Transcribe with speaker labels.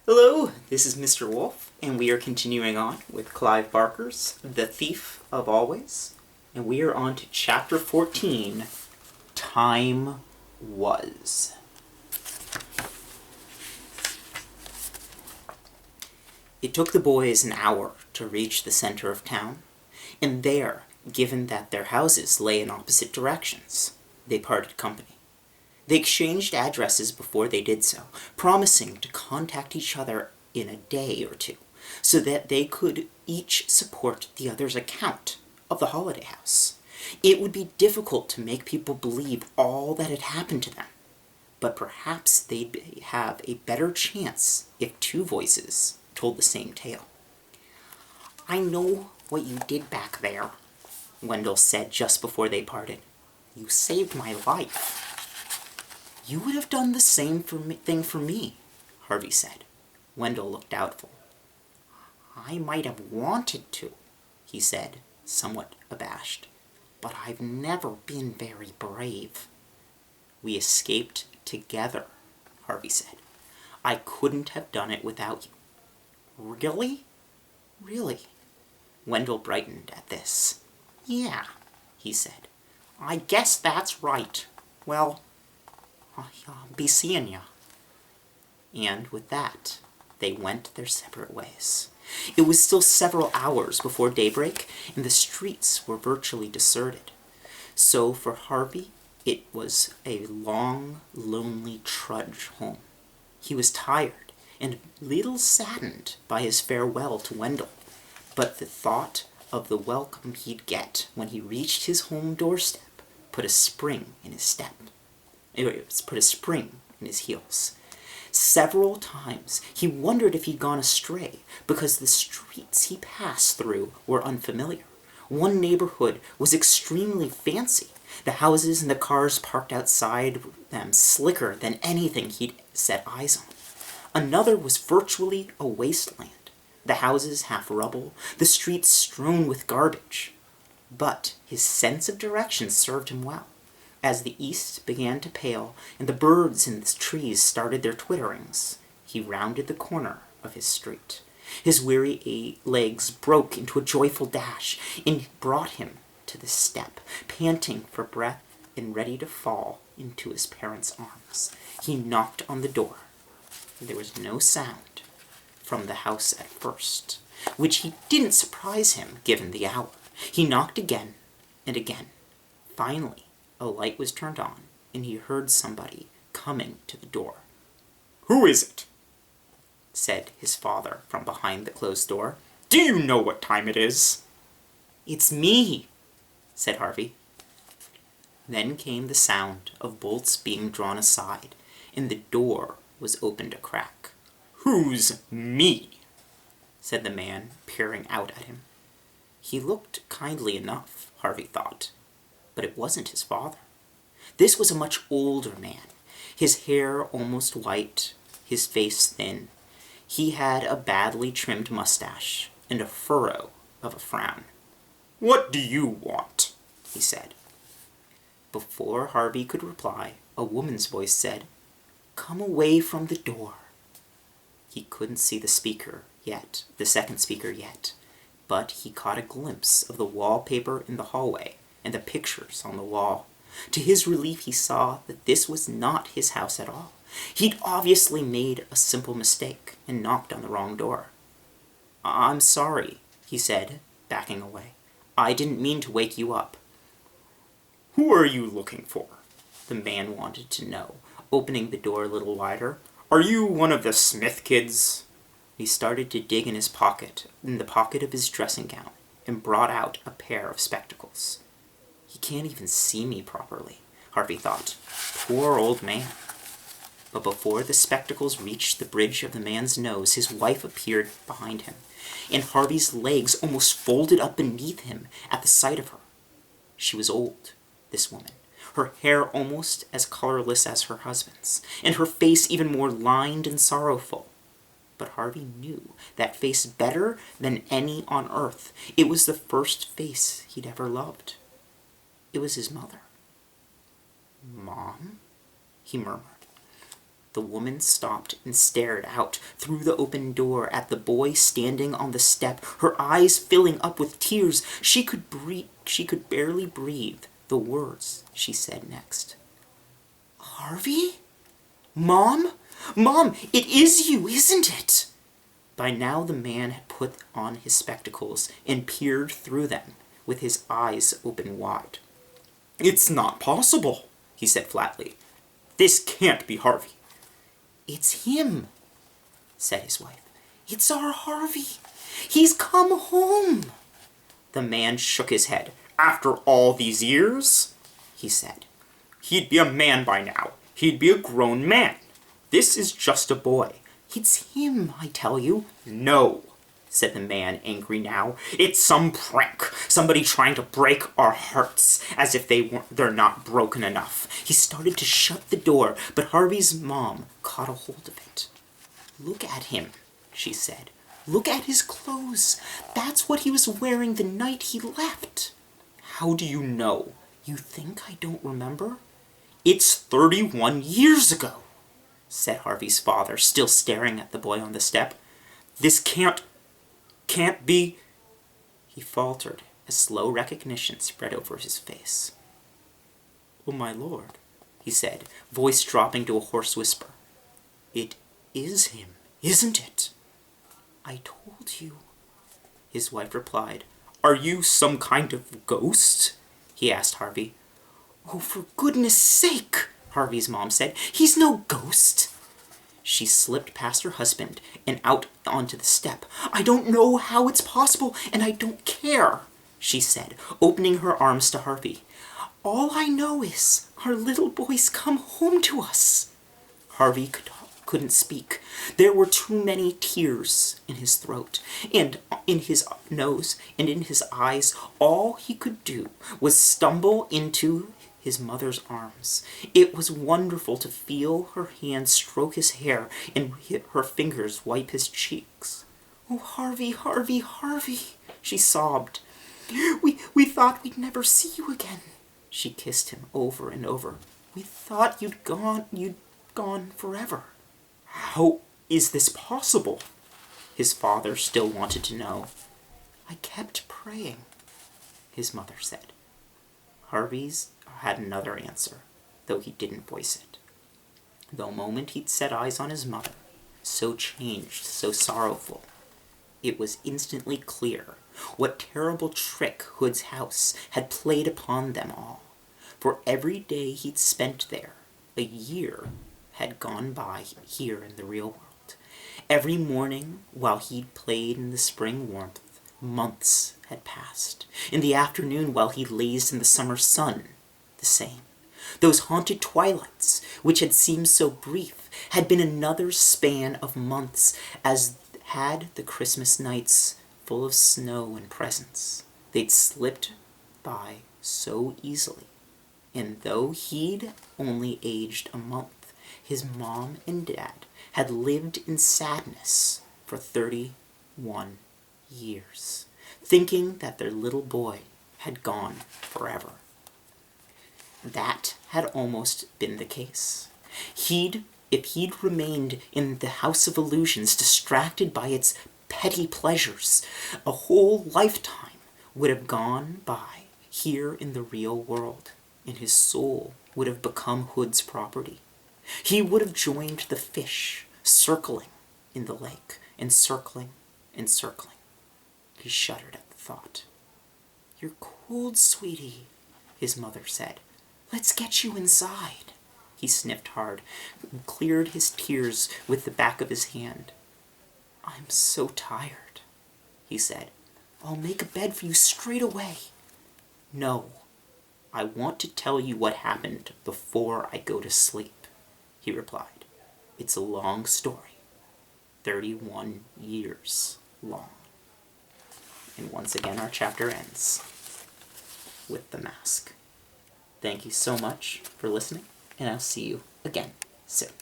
Speaker 1: Hello, this is Mr. Wolff, and we are continuing on with Clive Barker's The Thief of Always, and we are on to Chapter 14, Time Was. It took the boys an hour to reach the center of town, and there, given that their houses lay in opposite directions, they parted company. They exchanged addresses before they did so, promising to contact each other in a day or two, so that they could each support the other's account of the holiday house. It would be difficult to make people believe all that had happened to them, but perhaps they'd have a better chance if two voices told the same tale. "I know what you did back there," Wendell said just before they parted. "You saved my life." "You would have done the same thing for me," Harvey said. Wendell looked doubtful. "I might have wanted to," he said, somewhat abashed. "But I've never been very brave." "We escaped together," Harvey said. "I couldn't have done it without you." "Really?" "Really." Wendell brightened at this. "Yeah," he said. "I guess that's right. Well, I'll be seeing ya." And with that, they went their separate ways. It was still several hours before daybreak, and the streets were virtually deserted. So for Harvey, it was a long, lonely trudge home. He was tired and a little saddened by his farewell to Wendell, but the thought of the welcome he'd get when he reached his home doorstep put a spring in his step. It put a spring in his heels. Several times he wondered if he'd gone astray, because the streets he passed through were unfamiliar. One neighborhood was extremely fancy, the houses and the cars parked outside them slicker than anything he'd set eyes on. Another was virtually a wasteland, the houses half rubble, the streets strewn with garbage. But his sense of direction served him well. As the east began to pale and the birds in the trees started their twitterings, he rounded the corner of his street. His weary legs broke into a joyful dash and brought him to the step, panting for breath and ready to fall into his parents' arms. He knocked on the door. There was no sound from the house at first, which didn't surprise him given the hour. He knocked again and again. Finally, a light was turned on, and he heard somebody coming to the door. "Who is it?" said his father from behind the closed door. "Do you know what time it is?" "It's me," said Harvey. Then came the sound of bolts being drawn aside, and the door was opened a crack. "Who's me?" said the man, peering out at him. He looked kindly enough, Harvey thought, but it wasn't his father. This was a much older man, his hair almost white, his face thin. He had a badly trimmed mustache and a furrow of a frown. "What do you want?" he said. Before Harvey could reply, a woman's voice said, "Come away from the door." He couldn't see the second speaker yet, but he caught a glimpse of the wallpaper in the hallway and the pictures on the wall. To his relief, he saw that this was not his house at all. He'd obviously made a simple mistake and knocked on the wrong door. "I'm sorry," he said, backing away. "I didn't mean to wake you up." "Who are you looking for?" the man wanted to know, opening the door a little wider. "Are you one of the Smith kids?" He started to dig in the pocket of his dressing gown, and brought out a pair of spectacles. He can't even see me properly, Harvey thought. Poor old man. But before the spectacles reached the bridge of the man's nose, his wife appeared behind him, and Harvey's legs almost folded up beneath him at the sight of her. She was old, this woman, her hair almost as colorless as her husband's, and her face even more lined and sorrowful. But Harvey knew that face better than any on earth. It was the first face he'd ever loved. It was his mother. "Mom?" he murmured. The woman stopped and stared out through the open door at the boy standing on the step, her eyes filling up with tears. She could barely breathe the words she said next. "Harvey? Mom? Mom, it is you, isn't it?" By now the man had put on his spectacles and peered through them with his eyes open wide. "It's not possible," he said flatly. "This can't be Harvey." "It's him," said his wife. "It's our Harvey. He's come home." The man shook his head. "After all these years?" he said. "He'd be a man by now. He'd be a grown man. This is just a boy." "It's him, I tell you." "No," said the man, angry now. "It's some prank. Somebody trying to break our hearts, as if they're not broken enough." He started to shut the door, but Harvey's mom caught a hold of it. "Look at him," she said. "Look at his clothes. That's what he was wearing the night he left." "How do you know?" "You think I don't remember?" "It's 31 years ago," said Harvey's father, still staring at the boy on the step. "This can't be—" He faltered as slow recognition spread over his face. "Oh, my lord," he said, voice dropping to a hoarse whisper. "It is him, isn't it?" "I told you," his wife replied. "Are you some kind of ghost?" he asked Harvey. "Oh, for goodness sake," Harvey's mom said. "He's no ghost." She slipped past her husband and out onto the step. "I don't know how it's possible, and I don't care," she said, opening her arms to Harvey. "All I know is our little boy's come home to us." Harvey couldn't speak. There were too many tears in his throat, and in his nose, and in his eyes. All he could do was stumble into his mother's arms. It was wonderful to feel her hand stroke his hair and her fingers wipe his cheeks. "Oh, Harvey, Harvey, Harvey," she sobbed. We thought we'd never see you again." She kissed him over and over. "We thought you'd gone forever." "How is this possible?" his father still wanted to know. "I kept praying," his mother said. Harvey's had another answer, though he didn't voice it. The moment he'd set eyes on his mother, so changed, so sorrowful, it was instantly clear what terrible trick Hood's house had played upon them all. For every day he'd spent there, a year had gone by here in the real world. Every morning, while he'd played in the spring warmth, months had passed. In the afternoon, while he lazed in the summer sun, the same. Those haunted twilights, which had seemed so brief, had been another span of months, as had the Christmas nights full of snow and presents. They'd slipped by so easily, and though he'd only aged a month, his mom and dad had lived in sadness for 31 years, thinking that their little boy had gone forever. That had almost been the case. If he'd remained in the House of Illusions, distracted by its petty pleasures, a whole lifetime would have gone by here in the real world, and his soul would have become Hood's property. He would have joined the fish, circling in the lake, and circling and circling. He shuddered at the thought. "You're cold, sweetie," his mother said. "Let's get you inside." He sniffed hard and cleared his tears with the back of his hand. "I'm so tired," he said. "I'll make a bed for you straight away." "No, I want to tell you what happened before I go to sleep," he replied. "It's a long story, 31 years long." And once again our chapter ends with the mask. Thank you so much for listening, and I'll see you again soon.